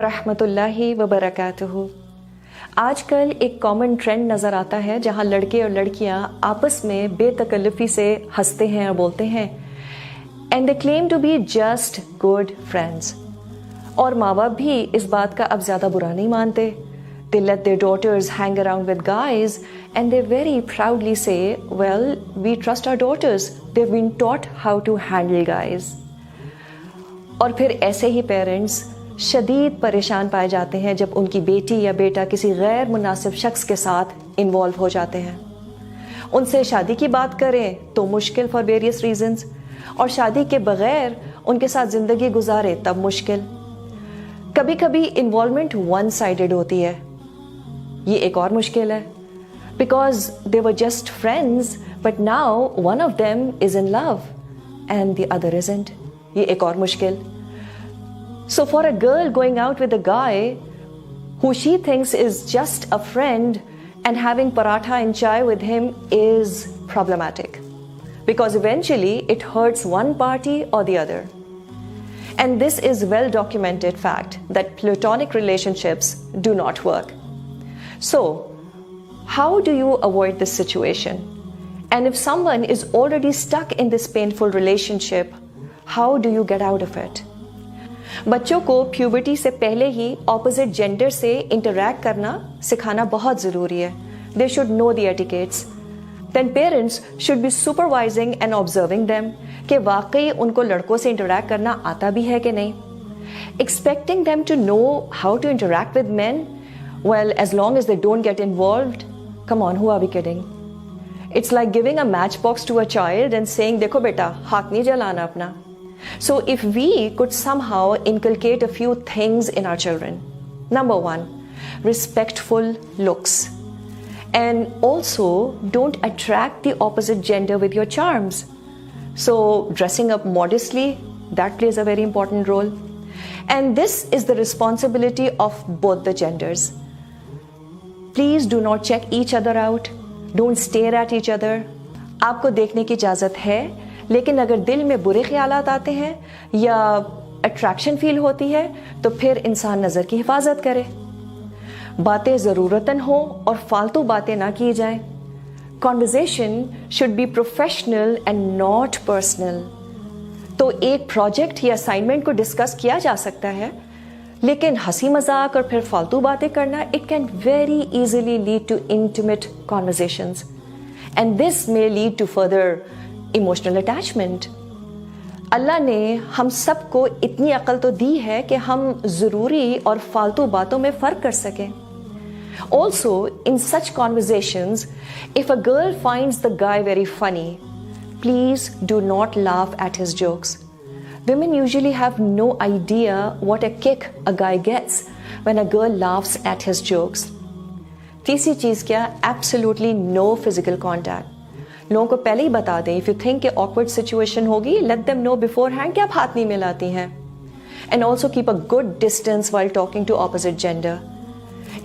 रहमतुल्लाहि व बरकातुहू। आजकल एक कॉमन ट्रेंड नज़र आता है जहाँ लड़के और लड़कियाँ आपस में बेतकल्लुफ़ी से हंसते हैं और बोलते हैं and they claim to be just good friends. और माँ बाप भी इस बात का अब ज़्यादा बुरा नहीं मानते। They let their daughters hang around with guys and they very proudly say, well, we trust our daughters. They've been taught how to handle guys. और फिर ऐसे ही पेरेंट्स शदीद परेशान पाए जाते हैं जब उनकी बेटी या बेटा किसी गैर मुनासिब शख्स के साथ इन्वॉल्व हो जाते हैं। उनसे शादी की बात करें तो मुश्किल फॉर वेरियस रीजंस, और शादी के बगैर उनके साथ ज़िंदगी गुजारे तब मुश्किल। कभी कभी इन्वॉल्वमेंट वन साइडेड होती है, ये एक और मुश्किल है, because they were just friends but now one of them is in love and the other isn't, ये एक और मुश्किल। So for a girl going out with a guy who she thinks is just a friend and having paratha and chai with him is problematic, because eventually it hurts one party or the other. And this is well documented fact that platonic relationships do not work. So how do you avoid this situation? And if someone is already stuck in this painful relationship, how do you get out of it? बच्चों को puberty से पहले ही opposite gender से interact करना सिखाना बहुत ज़रूरी है। They should know the etiquettes. Then parents should be supervising and observing them कि वाकई उनको लड़कों से इंटरैक्ट करना आता भी है कि नहीं। Expecting them to know how to interact with man, well as long as they don't get involved, come on, who are we kidding? It's like giving a match box to a child and saying देखो बेटा हाथ नहीं जलाना अपना। So if we could somehow inculcate a few things in our children. Number one, respectful looks. And also don't attract the opposite gender with your charms. So dressing up modestly, that plays a very important role. And this is the responsibility of both the genders. Please do not check each other out. Don't stare at each other. आपको देखने की इजाज़त है, लेकिन अगर दिल में बुरे ख्यालात आते हैं या अट्रैक्शन फील होती है तो फिर इंसान नज़र की हिफाजत करे। बातें ज़रूरतन हो और फालतू बातें ना की जाएं। Conversation should be professional and not personal. तो एक प्रोजेक्ट या असाइनमेंट को डिस्कस किया जा सकता है, लेकिन हंसी मजाक और फिर फालतू बातें करना it can very easily lead to intimate conversations, and this may lead to further emotional attachment. Allah ने हम सबको इतनी अक्ल तो दी है कि हम ज़रूरी और फालतू बातों में फ़र्क कर सकें। Also in such conversations, if a girl finds the guy very funny, please do not laugh at his jokes. Women usually have no idea what a kick a guy gets when a girl laughs at his jokes. तीसरी चीज़ क्या? Absolutely no physical contact. लोगों को पहले ही बता दें, if you think कि awkward situation होगी, let them know beforehand कि आप हाथ नहीं मिलाती हैं। And also keep a good distance while talking to opposite gender.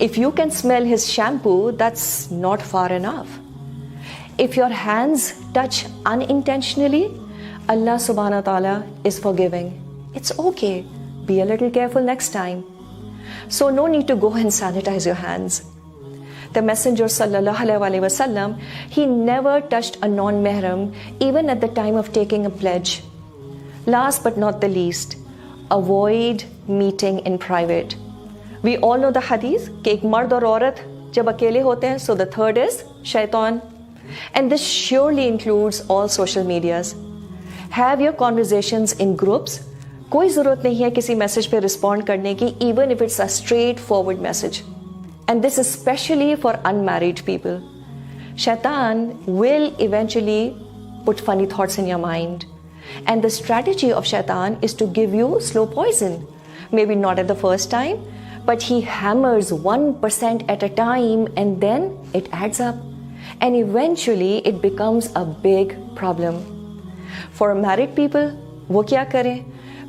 If you can smell his shampoo, that's not far enough. If your hands touch unintentionally, Allah सुब्हाना ताला is forgiving. It's okay, be a little careful next time. So no need to go and sanitise your hands. The Messenger sallallahu alaihi wasallam, he never touched a non-mahram even at the time of taking a pledge. Last but not the least, avoid meeting in private. We all know the hadith कि एक मर्द और औरत जब अकेले होते हैं, so the third is shaitan. And this surely includes all social medias. Have your conversations in groups. कोई ज़रूरत नहीं है किसी मैसेज पे रिस्पॉन्ड करने की, even if it's a straightforward message. And this is especially for unmarried people. Shaitan will eventually put funny thoughts in your mind. And the strategy of Shaitan is to give you slow poison. Maybe not at the first time, but he hammers 1% at a time and then it adds up. And eventually it becomes a big problem. For married people, wo kya kare?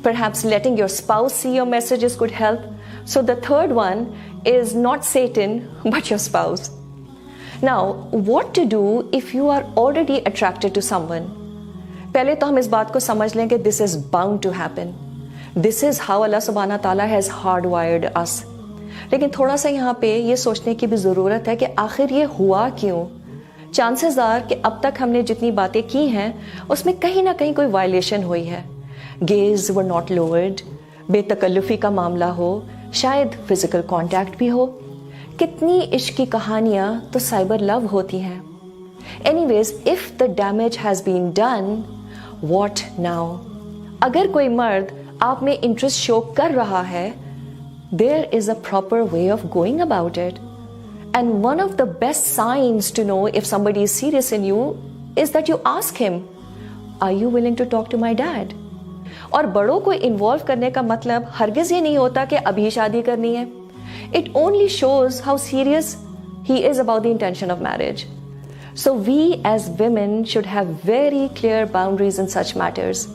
Perhaps letting your spouse see your messages could help. So the third one is not Satan, but your spouse. Now, what to do if you are already attracted to someone? पहले तो हम इस बात को समझ लें कि this is bound to happen. This is how Allah सुब्हाना ताला हैज़ हार्ड वायर्ड अस। लेकिन थोड़ा सा यहाँ पे ये सोचने की भी ज़रूरत है कि आखिर ये हुआ क्यों। चांसेस आर कि अब तक हमने जितनी बातें की हैं उसमें कहीं ना कहीं कोई वायलेशन हुई है। गेज वर नॉट लोअर्ड, बेतकल्लुफ़ी का मामला हो, शायद फिजिकल कांटेक्ट भी हो। कितनी इश्क की कहानियाँ तो साइबर लव होती हैं। Anyways, if the damage has been done, what now? अगर कोई मर्द आप में इंटरेस्ट शो कर रहा है, there is a proper way of going about it. And one of the best signs to know if somebody is serious in you is that you ask him, are you willing to talk to my dad? और बड़ों को involve करने का मतलब हरगिज ये नहीं होता कि अभी शादी करनी है. It only shows how serious he is about the intention of marriage. So we as women should have very clear boundaries in such matters.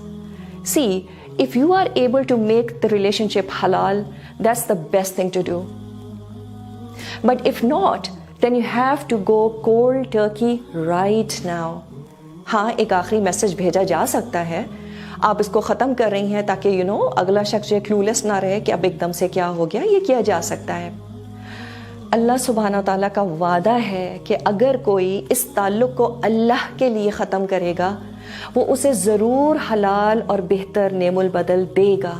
See, if you are able to make the relationship halal, that's the best thing to do. But if not, then you have to go cold turkey right now. हाँ, एक आखिरी message भेजा जा सकता है. आप इसको ख़त्म कर रही हैं ताकि अगला शख्स जो क्लूलेस ना रहे कि अब एकदम से क्या हो गया. ये किया जा सकता है. अल्लाह सुब्हाना ताला का वादा है कि अगर कोई इस ताल्लुक़ को अल्लाह के लिए ख़त्म करेगा, वो उसे ज़रूर हलाल और बेहतर नेमुल बदल देगा.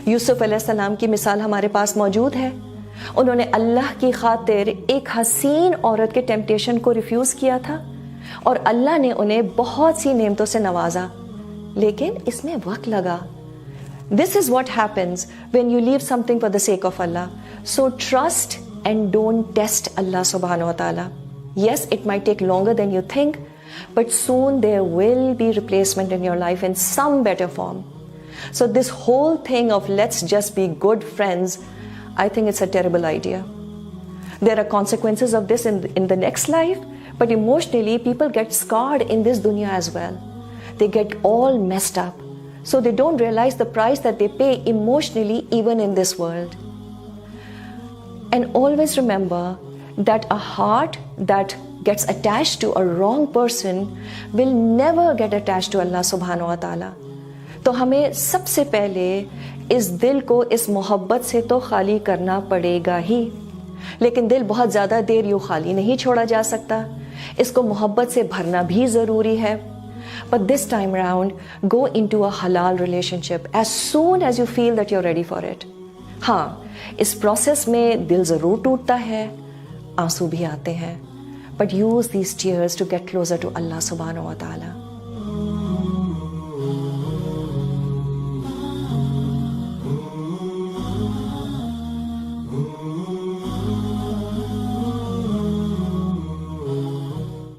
यूसुफ अलैहिस्सलाम की मिसाल हमारे पास मौजूद है. उन्होंने अल्लाह की खातिर एक हसीन औरत के टेम्पटेशन को रिफ्यूज़ किया था और अल्लाह ने उन्हें बहुत सी नेमतों से नवाजा, लेकिन इसमें वक्त लगा. This is what happens when you leave something for the sake of Allah. So trust and don't test Allah subhanahu wa ta'ala. Yes, it might take longer than you think, but soon there will be replacement in your life in some better form. So this whole thing of let's just be good friends, I think it's a terrible idea. There are consequences of this in the next life, but emotionally people get scarred in this dunya as well. They get all messed up. So they don't realize the price that they pay emotionally even in this world. And always remember that a heart that gets attached to a wrong person will never get attached to Allah subhanahu wa ta'ala. तो हमें सबसे पहले इस दिल को इस मोहब्बत से तो खाली करना पड़ेगा ही. लेकिन दिल बहुत ज़्यादा देर यूँ खाली नहीं छोड़ा जा सकता. इसको मोहब्बत से भरना भी ज़रूरी है. But this time around, go into a halal relationship as soon as you feel that you're ready for it. हाँ, इस प्रोसेस में दिल ज़रूर टूटता है, आंसू भी आते हैं, but use these tears to get closer to Allah subhanahu wa ta'ala.